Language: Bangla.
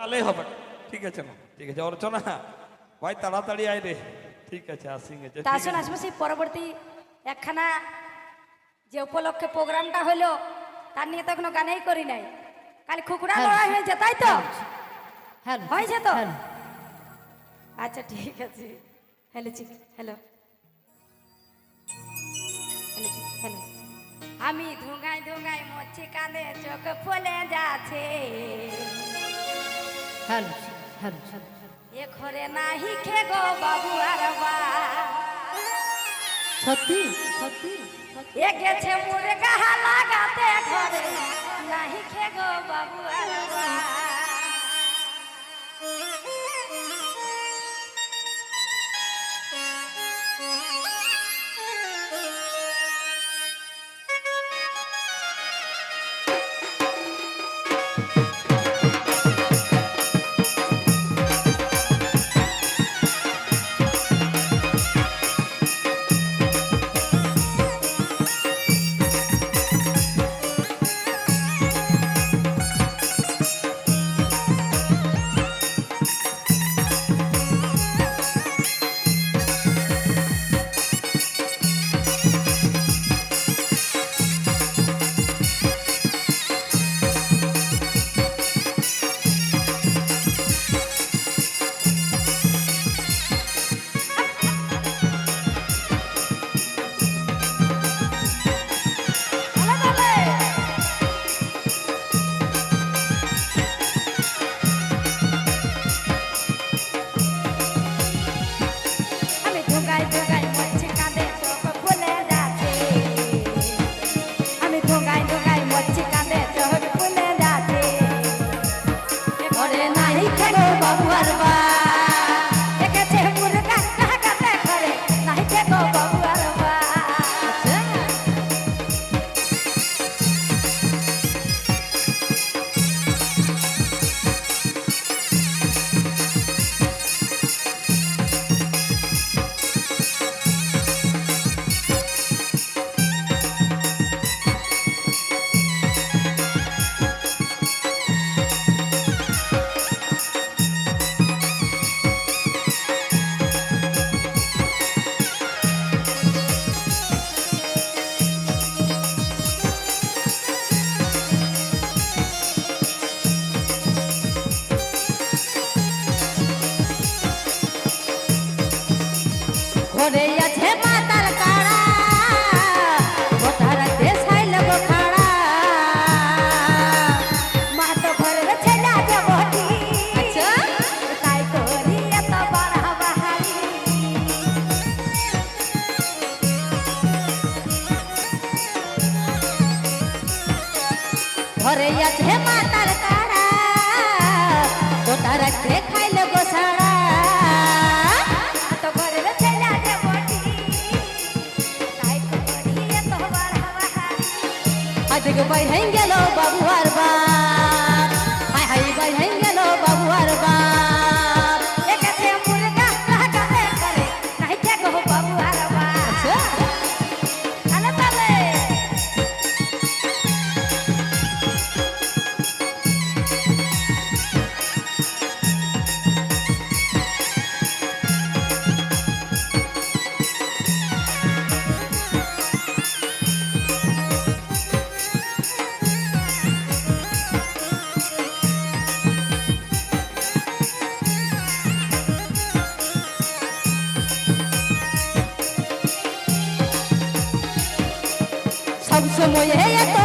আলে হবে ঠিক আছে না ঠিক আছে অর্চনা ভাই তাড়াতাড়ি আয় রে ঠিক আছে আসিং আছে তা আসুন আসবো সেই পরবর্তী একখানা যে উপলক্ষে প্রোগ্রামটা হলো তার নিয়ে তো এখনো গানেই করি নাই কালি খুকুড়া লড়াই হয়েছে তাই তো হয়েছে তো আচ্ছা ঠিক আছে হ্যালো চিক হ্যালো হ্যালো আমি ধুঙ্গাই ধুঙ্গাই মরছি কাঁদে চোখ ফুলে যাচ্ছে এ ঘরে নাহি খে গো বাবু আর বা সত্যি সত্যি এ গেছে মুরগা লাগাতে ঘরে নাহি খে গো বাবু আর বা ঘরে আছে মাতাল কাড়া ওটার দেশাই লগো খাড়া মা তো ঘরের ছেলে দেবটি আচ্ছা তাই করি এত বাড়া বাহারি ঘরে আছে মাতাল কাড়া ওটার দেখাই লগো সাড়া তো ঘরের ছেলে দেবটি তাই করি এত বাড়া বাহারি আজক বাইহাই গেল বাবু আর বাপ হাই হাই বাইহাই গেল বাবু আর বাপ একাছে মুরগা লাগাতে ঘরে নাহি খে গো বাবু আর বা আচ্ছা আলে তালে সব সময় এত